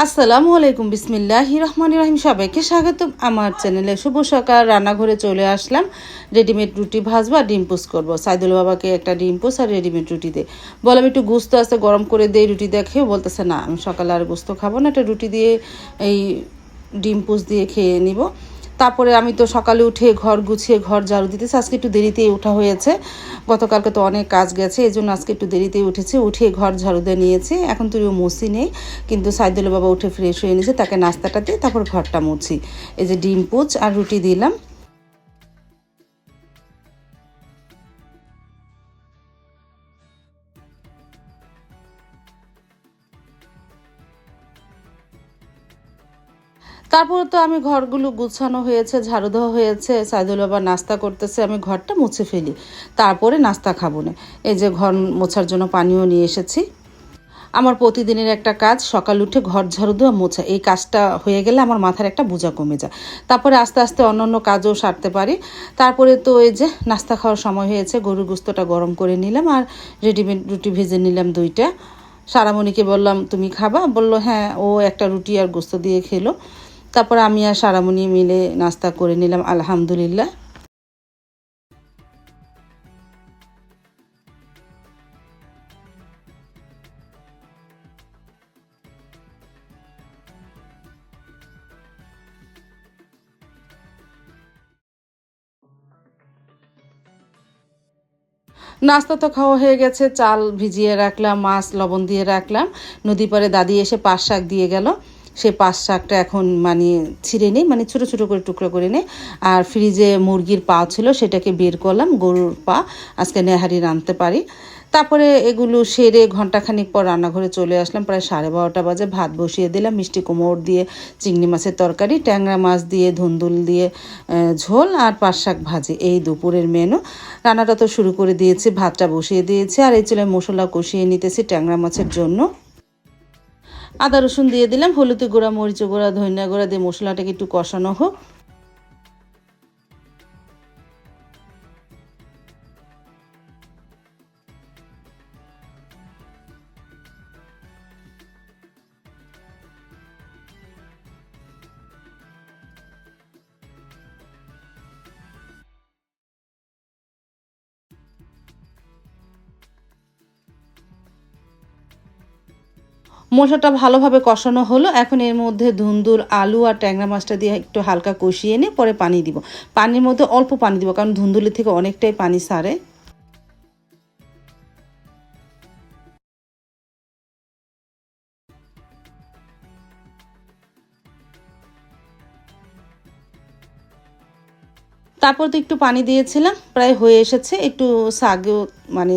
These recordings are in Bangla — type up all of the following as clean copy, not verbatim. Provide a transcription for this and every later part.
আসসালামু আলাইকুম, বিসমিল্লাহির রহমানির রহিম। সবাইকে স্বাগতম আমার চ্যানেলে। শুভ সকাল। রান্নাঘরে চলে আসলাম। রেডিমেড রুটি ভাজবো আর ডিম পোস্ট করবো। সাইদুল বাবাকে একটা ডিম পোস্ট আর রেডিমেড রুটি দে বললাম, একটু গোস্ত আছে গরম করে দেই রুটি দিয়ে খেয়ে। বলতেছে না, আমি সকালে আর গোস্ত খাবো না, একটা রুটি দিয়ে এই ডিম পোস্ট দিয়ে খেয়ে নিব। তারপরে আমি তো সকালে উঠে ঘর গুছিয়ে ঘর ঝাড়ু দিতেছি। আজকে একটু দেরিতেই ওঠা হয়েছে, গতকালকে তো অনেক কাজ গেছে, এই জন্য আজকে একটু দেরিতেই উঠেছি। উঠে ঘর ঝাড়ু দিয়ে নিয়েছি। এখন তুইও মুছি নেই, কিন্তু সাইদুল বাবা উঠে ফ্রেশ হয়ে নিয়েছে, তাকে নাস্তাটা দিয়ে তারপর ঘরটা মুছি। এই যে ডিম পোচ আর রুটি দিলাম। তারপরে তো আমি ঘরগুলো গুছানো হয়েছে, ঝাড়ু দেওয়া হয়েছে, সাইদুল বাবা নাস্তা করতেছে, আমি ঘরটা মুছে ফেলি, তারপরে নাস্তা খাবো না। এই যে ঘর মোছার জন্য পানিও নিয়ে এসেছি। আমার প্রতিদিনের একটা কাজ, সকাল উঠে ঘর ঝাড়ু দেওয়া মোছা। এই কাজটা হয়ে গেলে আমার মাথার একটা বোঝা কমে যায়, তারপরে আস্তে আস্তে অন্যান্য কাজও সারতে পারি। তারপরে তো এই যে নাস্তা খাওয়ার সময় হয়েছে, গরুর গোস্তটা গরম করে নিলাম আর রেডিমেড রুটি ভেজে নিলাম 2টা। সারামণিকে বললাম তুমি খাবা, বললো হ্যাঁ, ও একটা রুটি আর গোস্ত দিয়ে খেলো। তারপর আমি আর সারামণি মিলে নাস্তা করে নিলাম, আলহামদুলিল্লাহ। নাস্তা তো খাওয়া হয়ে গেছে, চাল ভিজিয়ে রাখলাম, মাছ লবণ দিয়ে রাখলাম। নদী পাড়ে দাদি এসে পাঁচ শাক দিয়ে গেল। সেই পাঁচ শাকটা এখন মানে ছিঁড়ে নিই, মানে ছোটো ছোটো করে টুকরো করে নিই। আর ফ্রিজে মুরগির পা ছিল, সেটাকে বের করলাম, গরুর পা আজকে নেহারি রাঁধতে পারি। তারপরে এগুলো সেরে ঘন্টাখানিক পর রান্নাঘরে চলে আসলাম। প্রায় 12:30 বাজে। ভাত বসিয়ে দিলাম, মিষ্টি কুমড় দিয়ে চিংড়ি মাছের তরকারি, ট্যাংরা মাছ দিয়ে ধুন্দুল দিয়ে ঝোল আর পাঁচ শাক ভাজি, এই দুপুরের মেনু। রান্নাটা তো শুরু করে দিয়েছি, ভাতটা বসিয়ে দিয়েছি আর এই চুলায় মশলা কষিয়ে নিতেছি ট্যাংরা মাছের জন্য। আদা রসুন দিয়ে দিলাম, হলুদ গুঁড়া, মরিচ গুঁড়া, ধনিয়া গুঁড়া দিয়ে মশলাটাকে একটু কষানো হোক। মশলাটা ভালোভাবে কষানো হলো। এখন এর মধ্যে ধুন্দুল, আলু আর ট্যাংরা মাছটা দিয়ে একটু হালকা কষিয়ে নিয়ে পরে পানি দিব। পানির মধ্যে অল্প পানি দিব, কারণ ধুন্দুলের থেকে অনেকটাই পানি ছাড়ে। তারপর তো একটু পানি দিয়েছিলাম, প্রায় হয়ে এসেছে। একটু শাকও মানে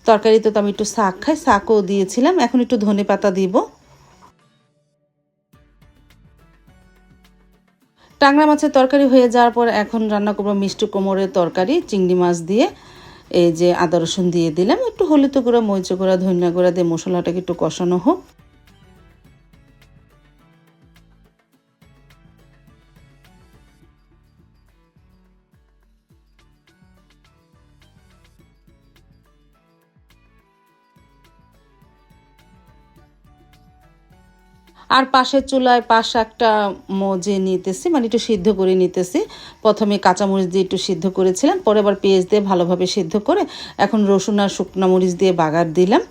তরকারিতে তো আমি একটু শাক খাই, শাকও দিয়েছিলাম। এখন একটু ধনে পাতা দিব। ট্যাংরা মাছের তরকারি হয়ে যাওয়ার পর এখন রান্না করবো মিষ্টি কুমড়োর তরকারি চিংড়ি মাছ দিয়ে। এই যে আদা রসুন দিয়ে দিলাম, একটু হলুদ গুঁড়া, মরিচ গুঁড়া, ধনিয়া গুঁড়া দিয়ে মশলাটাকে একটু কষানো হোক। আর পাশের চুলায় পাঁচ শাকটা মজে নিতেছি, মানে একটু সিদ্ধ করে নিতেছি। প্রথমে কাঁচামরিচ দিয়ে একটু সিদ্ধ করেছিলাম, পরে আবার পেঁয়াজ দিয়ে ভালোভাবে সিদ্ধ করে এখন রসুন আর শুকনো মরিচ দিয়ে বাগার দিলাম।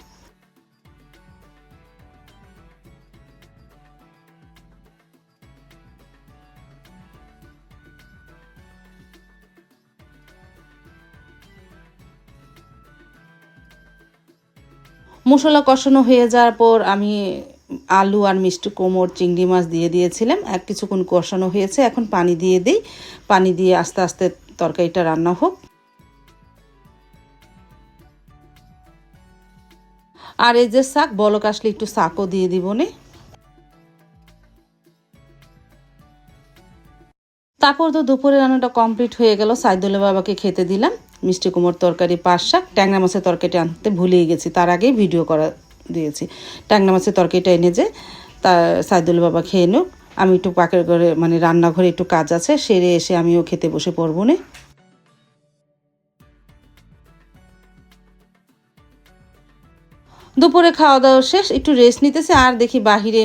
মশলা কষানো হয়ে যাওয়ার পর আমি আলু আর মিষ্টি কুমড়, চিংড়ি মাছ দিয়ে দিয়েছিলাম। কিছুক্ষণ কষানো হয়েছে, এখন পানি দিয়ে দিই। পানি দিয়ে আস্তে আস্তে তরকারিটা রান্না হোক। আর এই যে শাক, বলক আসলে একটু শাকও দিয়ে দিব নে। তারপর তো দুপুরে রান্নাটা কমপ্লিট হয়ে গেল, সাইদুল্লাহ বাবাকে খেতে দিলাম। মিষ্টি কুমড়োর তরকারি, পাঁচ শাক, ট্যাংরা মাছের তরকারিটা আনতে ভুলেই গেছি, তার আগেই ভিডিও করা দিয়েছি। ট্যাংরা মাছের তরকারিটা এনে যে তা সাইদুল্লাহ বাবা খেয়ে নিক। আমি একটু পাকের ঘরে মানে রান্নাঘরে একটু কাজ আছে, সেরে এসে আমিও খেতে বসে পড়বো না। দুপুরে খাওয়া দাওয়া শেষ, একটু রেস্ট নিতেছে। আর দেখি বাহিরে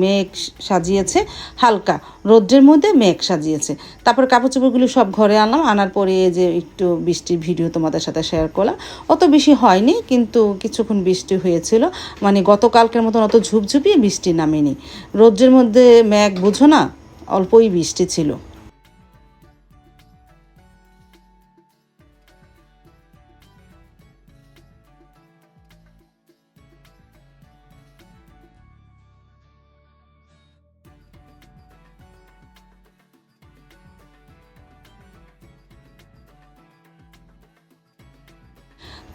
মেঘ সাজিয়েছে, হালকা রৌদ্রের মধ্যে মেঘ সাজিয়েছে। তারপর কাপড় চোপড়গুলো সব ঘরে আনলাম, আনার পরে যে একটু বৃষ্টির ভিডিও তোমাদের সাথে শেয়ার করলাম। অত বেশি হয়নি, কিন্তু কিছুক্ষণ বৃষ্টি হয়েছিল, মানে গতকালকের মতন অত ঝুপঝুপিয়ে বৃষ্টি নামেনি। রৌদ্রের মধ্যে মেঘ বুঝো না, অল্পই বৃষ্টি ছিল।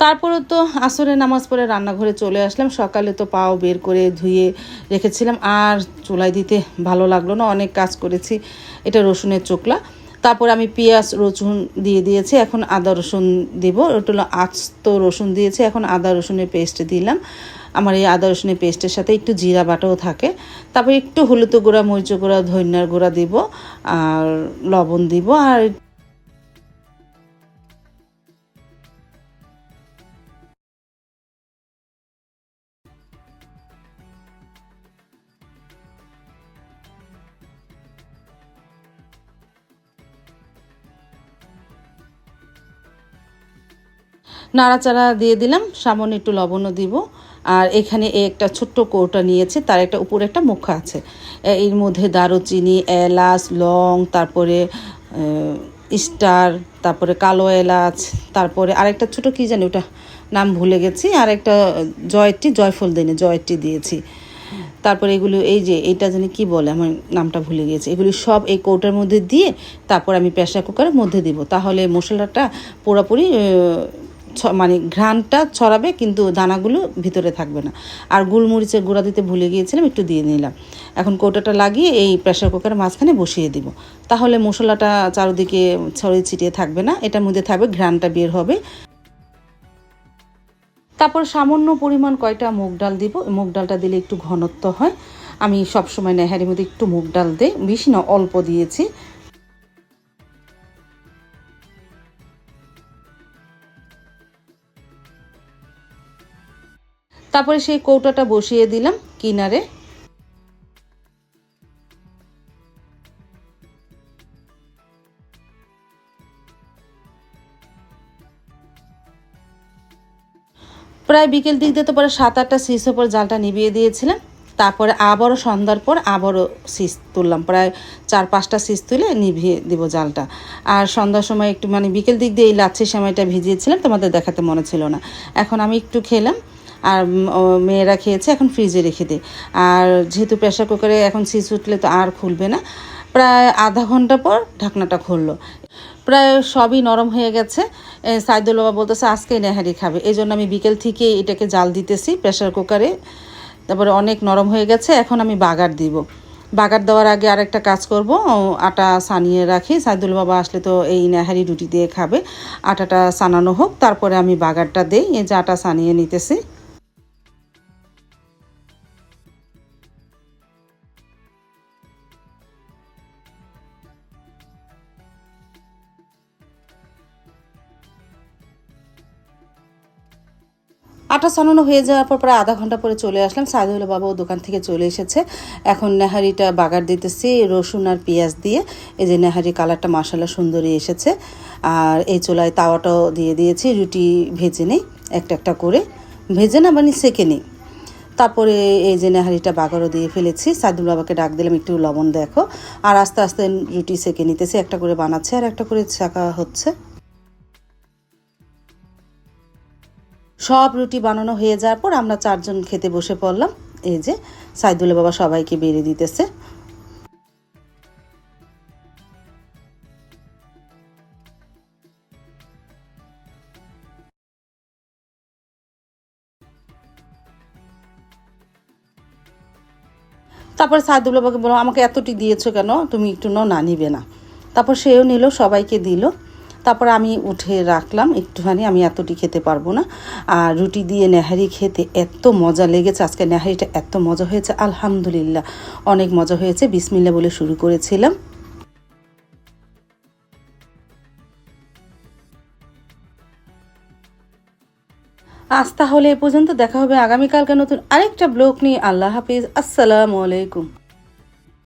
তারপরে তো আসরের নামাজ পড়ে রান্নাঘরে চলে আসলাম। সকালে তো পাও বের করে ধুয়ে রেখেছিলাম, আর চুলায় দিতে ভালো লাগলো না, অনেক কাজ করেছি। এটা রসুনের চোকলা। তারপর আমি পেঁয়াজ রসুন দিয়ে দিয়েছি, এখন আদা রসুন দিব। ওটা হলো আস্ত রসুন দিয়েছি, এখন আদা রসুনের পেস্ট দিলাম। আমার এই আদা রসুনের পেস্টের সাথে একটু জিরা বাটাও থাকে। তারপর একটু হলুদ গুঁড়া, মরিচ গুঁড়া, ধনিয়ার গুঁড়া দিব, আর লবণ দিব, আর নাড়াচাড়া দিয়ে দিলাম, সামান্য একটু লবণও দিব। আর এখানে একটা ছোট্ট কৌটা নিয়েছে, তার একটা উপরে একটা মুখা আছে। এর মধ্যে দারুচিনি, এলাচ, লং, তারপরে স্টার, তারপরে কালো এলাচ, তারপরে আরেকটা ছোট কী জানি ওটা নাম ভুলে গেছি, আর একটা জয়ফল দিনে জয়ত্রী দিয়েছি। তারপরে এগুলো এই যে এটা জানি কি বলে, আমার নামটা ভুলে গিয়েছে। এগুলি সব এই কৌটার মধ্যে দিয়ে তারপর আমি প্রেসার কুকারের মধ্যে দিব, তাহলে মশলাটা পুরোপুরি মানে ঘ্রাণটা ছড়াবে, কিন্তু দানাগুলো ভিতরে থাকবে না। আর গোলমরিচের গুঁড়া দিতে ভুলে গিয়েছিলাম, একটু দিয়ে নিলাম। এখন কৌটাটা লাগিয়ে এই প্রেসার কুকারের মাঝখানে বসিয়ে দিব, তাহলে মশলাটা চারিদিকে ছড়িয়ে ছিটিয়ে থাকবে না, এটার মধ্যে থাকবে, ঘ্রাণটা বের হবে। তারপর সামান্য পরিমাণ কয়টা মুগ ডাল দিব, মুগ ডালটা দিলে একটু ঘনত্ব হয়। আমি সবসময় নেহারির মধ্যে একটু মুগ ডাল দিই, বেশি না, অল্প দিয়েছি। তারপরে সেই কৌটাটা বসিয়ে দিলাম কিনারে। প্রায় বিকেল দিক দিয়ে তো পরে 7-8টা সিসের পর জালটা নিভিয়ে দিয়েছিলাম। তারপরে আবারও সন্ধ্যার পর আবারও সিস তুললাম, প্রায় 4-5টা সিস তুলে নিভিয়ে দিব জালটা। আর সন্ধ্যার সময় একটু মানে বিকেল দিক দিয়ে এই লাচ্ছির সময়টা ভিজিয়েছিলাম, তোমাদের দেখাতে মনে ছিল না। এখন আমি একটু খেলাম, আর মেয়েরা খেয়েছে, এখন ফ্রিজে রেখে দিই। আর যেহেতু প্রেসার কুকারে এখন সিস উঠলে তো আর খুলবে না, প্রায় আধা ঘন্টা পর ঢাকনাটা খুললো। প্রায় সবই নরম হয়ে গেছে। সাইদুল বাবা বলতেছে আজকে নেহারি খাবে, এই জন্য আমি বিকেল থেকে এটাকে জাল দিতেছি প্রেসার কুকারে। তারপরে অনেক নরম হয়ে গেছে, এখন আমি বাগার দিব। বাগার দেওয়ার আগে আরেকটা কাজ করব, আটা সানিয়ে রাখি। সাইদুল বাবা আসলে তো এই নেহারি রুটি দিয়ে খাবে, আটাটা সানানো হোক, তারপরে আমি বাগারটা দেই। এই যে আটা সানিয়ে নিতেছি। আটা ছানানো হয়ে যাওয়ার পর প্রায় আধা ঘন্টা পরে চলে আসলাম। সাইদুল বাবাও দোকান থেকে চলে এসেছে। এখন নেহারিটা বাগার দিতেছি রসুন আর পেঁয়াজ দিয়ে। এই যে নেহারি কালারটা মাশাআল্লাহ সুন্দরই এসেছে। আর এই চুলায় তাওয়াটাও দিয়ে দিয়েছি, রুটি ভেজে নেই একটা একটা করে, ভেজে না মানে সেঁকে নিই। তারপরে এই যে নেহারিটা বাগারও দিয়ে ফেলেছি। সাইদুল বাবাকে ডাক দিলাম, একটু লবণ দেখো। আর আস্তে আস্তে রুটি সেঁকে নিতেছি, একটা করে বানাচ্ছে আর একটা করে ছাকা হচ্ছে। সব রুটি বানানো হয়ে যাওয়ার পর আমরা 4জন খেতে বসে পড়লাম। এই যে সাইদুলের বাবা সবাইকে বেড়ে দিতেছে। তারপর সাইদুল বাবাকে বললাম আমাকে এতটি দিয়েছো কেন, তুমি একটু না নিবে না। তারপর সেও নিল, সবাইকে দিল। তারপর আমি উঠে রাখলাম একটুখানি, আমি এতটি খেতে পারবো না। আর রুটি দিয়ে নেহারি খেতে এত মজা লেগেছে, আজকে নেহারিটা এত মজা হয়েছে, আলহামদুলিল্লাহ অনেক মজা হয়েছে। বিসমিল্লাহ বলে শুরু করেছিলাম। আজ তাহলে এ পর্যন্ত, দেখা হবে আগামীকালকে নতুন আরেকটা ব্লগ নিয়ে। আল্লাহ হাফিজ, আসসালামু আলাইকুম।